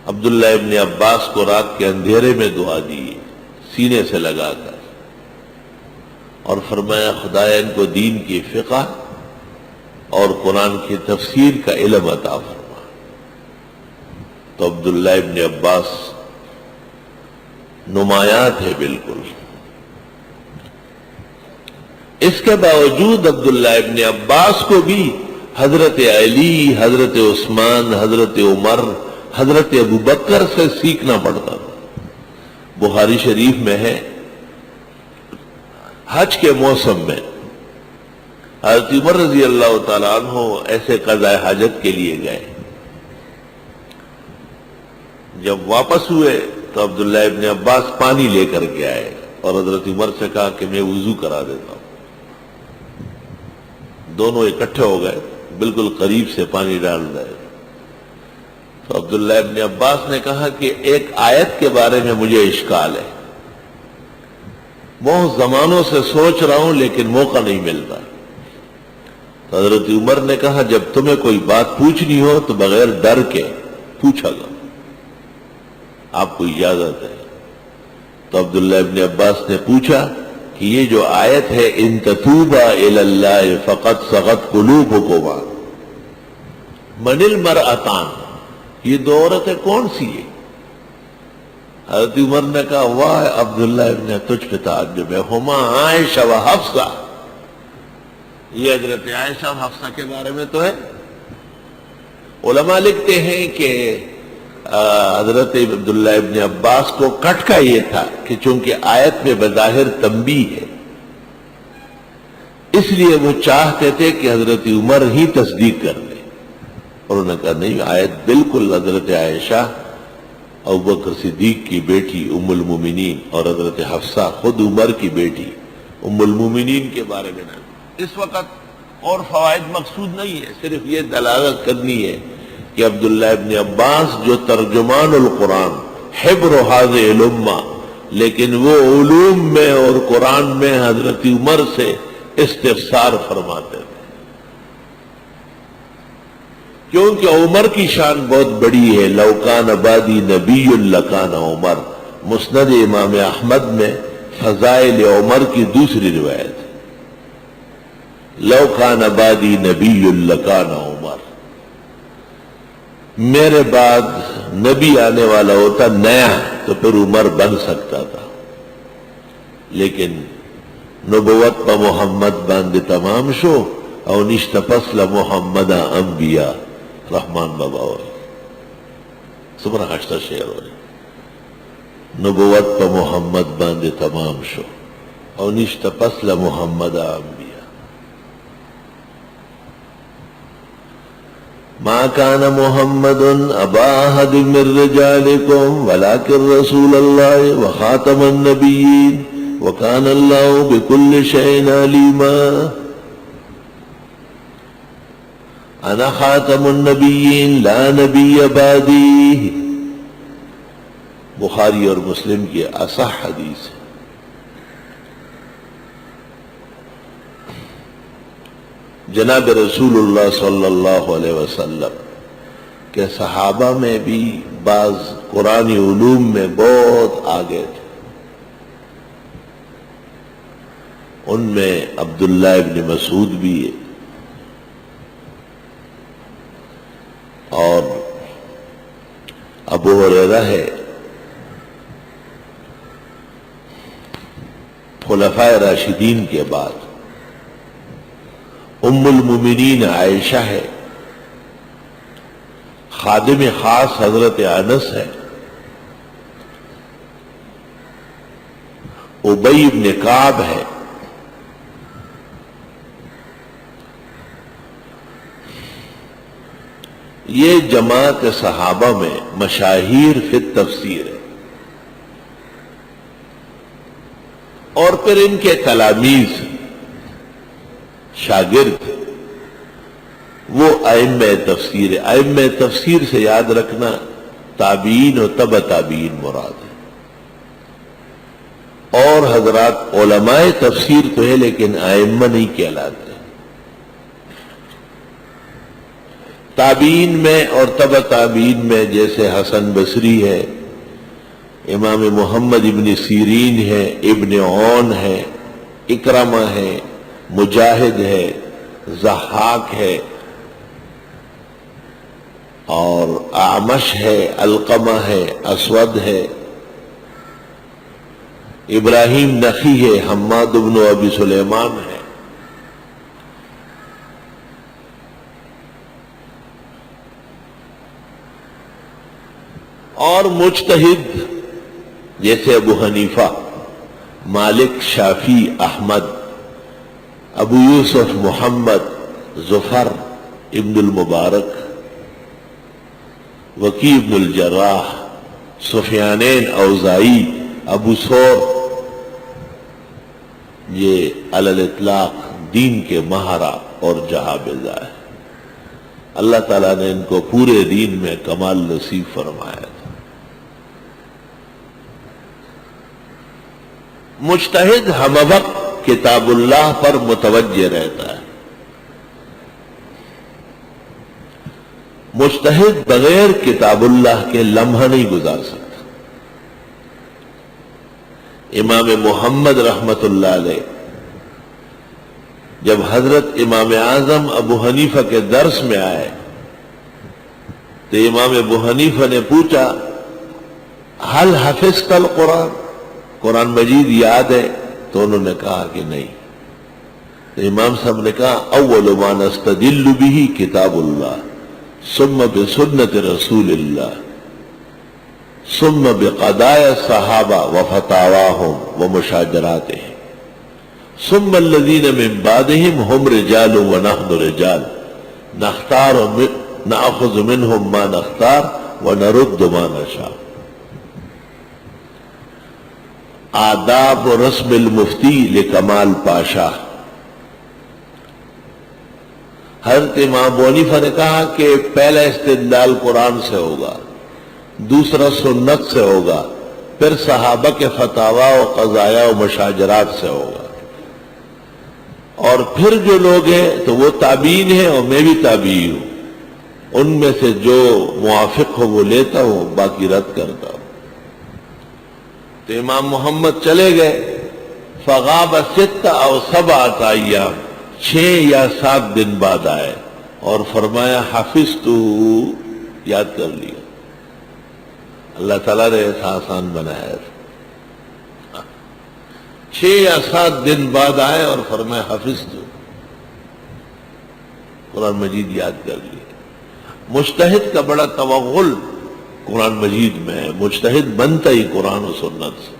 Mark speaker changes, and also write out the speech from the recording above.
Speaker 1: عبداللہ ابن عباس کو رات کے اندھیرے میں دعا دی سینے سے لگا کر، اور فرمایا خدایا ان کو دین کی فقہ اور قرآن کی تفسیر کا علم عطا فرما۔ تو عبداللہ ابن عباس نمایاں تھے بالکل۔ اس کے باوجود عبداللہ ابن عباس کو بھی حضرت علی، حضرت عثمان، حضرت عمر، حضرت ابوبکر سے سیکھنا پڑتا تھا۔ بخاری شریف میں ہے حج کے موسم میں حضرت عمر رضی اللہ تعالیٰ عنہ ایسے قضاء حاجت کے لیے گئے۔ جب واپس ہوئے تو عبداللہ ابن عباس پانی لے کر کے آئے اور حضرت عمر سے کہا کہ میں وضو کرا دیتا ہوں۔ دونوں اکٹھے ہو گئے، بالکل قریب سے پانی ڈال رہے۔ تو عبداللہ ابن عباس نے کہا کہ ایک آیت کے بارے میں مجھے اشکال ہے، بہت زمانوں سے سوچ رہا ہوں لیکن موقع نہیں ملتا۔ تو حضرت عمر نے کہا جب تمہیں کوئی بات پوچھنی ہو تو بغیر ڈر کے پوچھا گا، آپ کو اجازت ہے۔ تو عبداللہ ابن عباس نے پوچھا کہ یہ جو آیت ہے ان تتوبا الی اللہ فقد صغت قلوبکما من المرأتان، یہ دو عورتیں کون سی ہیں؟ حضرت عمر نے کہا واہ عبداللہ ابن تجھ پہ تعجب ہے، ہما عائشہ و حفصہ، یہ حضرت عائشہ و حفصہ کے بارے میں تو ہے۔ علماء لکھتے ہیں کہ حضرت عبداللہ ابن عباس کو کھٹکا یہ تھا کہ چونکہ آیت میں بظاہر تنبیہ ہے، اس لیے وہ چاہتے تھے کہ حضرت عمر ہی تصدیق کر دیں، اور انہوں نے کہا نہیں، آیت بالکل حضرت عائشہ ابوبکر صدیق کی بیٹی ام المومنین اور حضرت حفصہ خود عمر کی بیٹی ام المومنین کے بارے میں نہ۔ اس وقت اور فوائد مقصود نہیں ہے، صرف یہ دلالت کرنی ہے کہ عبداللہ ابن عباس جو ترجمان القرآن حبر هذه الامہ، لیکن وہ علوم میں اور قرآن میں حضرت عمر سے استفسار فرماتے تھے، کیونکہ عمر کی شان بہت بڑی ہے۔ لو کان بعدی نبی لکان عمر، مسند امام احمد میں فضائل عمر کی دوسری روایت ہے، لو کان بعدی نبی لکان عمر، میرے بعد نبی آنے والا ہوتا نیا تو پھر عمر بن سکتا تھا، لیکن نبوت پا محمد باندے تمام شو او نشت پسل محمد انبیاء، رحمان بابا ہوئے سبرا ہشتا شعر ہوئے، نبوت پا محمد باندے تمام شو او نشت پسل محمد انبیاء۔ ما كان محمد ابا احد من رجالكم ولكن رسول الله وخاتم النبيين وكان الله بكل شيء عليما۔ انا خاتم النبيين لا نبي بعدي، بخاری اور مسلم کی اصح حدیث ہے۔ جناب رسول اللہ صلی اللہ علیہ وسلم کے صحابہ میں بھی بعض قرآنی علوم میں بہت آگے تھے، ان میں عبداللہ ابن مسعود بھی ہے اور ابو ہریرہ ہے، خلفائے راشدین کے بعد ام المومنین عائشہ ہے، خادم خاص حضرت انس ہے، ابی بن کعب ہے، یہ جماعت صحابہ میں مشاہیر فی التفسیر ہے، اور پھر ان کے تلاميذ شاگرد وہ ائمہ تفسیر ہے۔ ائمہ تفسیر سے یاد رکھنا تابعین و تبع تابعین مراد ہے، اور حضرات علماء تفسیر تو ہے لیکن ائمہ نہیں کہلاتے، تابعین میں اور تبع تابعین میں جیسے حسن بصری ہے، امام محمد ابن سیرین ہے، ابن عون ہے، اکرمہ ہے، مجاہد ہے، ضحاک ہے، اور اعمش ہے، علقمہ ہے، اسود ہے، ابراہیم نخی ہے، حماد بن ابی سلیمان ہے، اور مجتہد جیسے ابو حنیفہ، مالک، شافعی، احمد، ابو یوسف محمد، ظفر ابن المبارک، وکی ابن الجراح، سفیانین، اوزائی، ابو ثور، یہ علی الاطلاق دین کے ماہرہ اور جہابذہ ہے۔ اللہ تعالیٰ نے ان کو پورے دین میں کمال نصیب فرمایا تھا۔ مجتہد ہم وقت کتاب اللہ پر متوجہ رہتا ہے۔ مجتہد بغیر کتاب اللہ کے لمحہ نہیں گزار سکتا۔ امام محمد رحمت اللہ علیہ جب حضرت امام اعظم ابو حنیفہ کے درس میں آئے تو امام ابو حنیفہ نے پوچھا حل حفظت القرآن، قرآن مجید یاد ہے؟ تو انہوں نے کہا کہ نہیں۔ تو امام صاحب نے کہا اول ما نستدل به کتاب اللہ ثم بسنت رسول اللہ ثم بقضاء الصحابہ وفتاواہم ومشاجراتہم ثم الذین من بعدہم ہم رجال ونحن رجال نختار ناخذ منہم ما نختار ونرد ما نشاء۔ آداب و رسم المفتی لکمال پاشا۔ حضرت امام ابو حنیفہ نے کہا کہ پہلا استدلال قرآن سے ہوگا، دوسرا سنت سے ہوگا، پھر صحابہ کے فتاوی و قضایا و مشاجرات سے ہوگا، اور پھر جو لوگ ہیں تو وہ تابعین ہیں اور میں بھی تابعی ہوں، ان میں سے جو موافق ہو وہ لیتا ہوں، باقی رد کرتا ہوں۔ تو امام محمد چلے گئے، فغاب 6 او 7 ایام، 6 یا 7 دن بعد آئے اور فرمایا حفظتہ، یاد کر لیا۔ اللہ تعالیٰ نے ایسا آسان بنایا ہے۔ 6 یا 7 دن بعد آئے اور فرمایا حفظتہ، قرآن مجید یاد کر لیا۔ مجتہد کا بڑا توغل قرآن مجید میں ہے، مجتہد بنتا ہی قرآن و سنت سے۔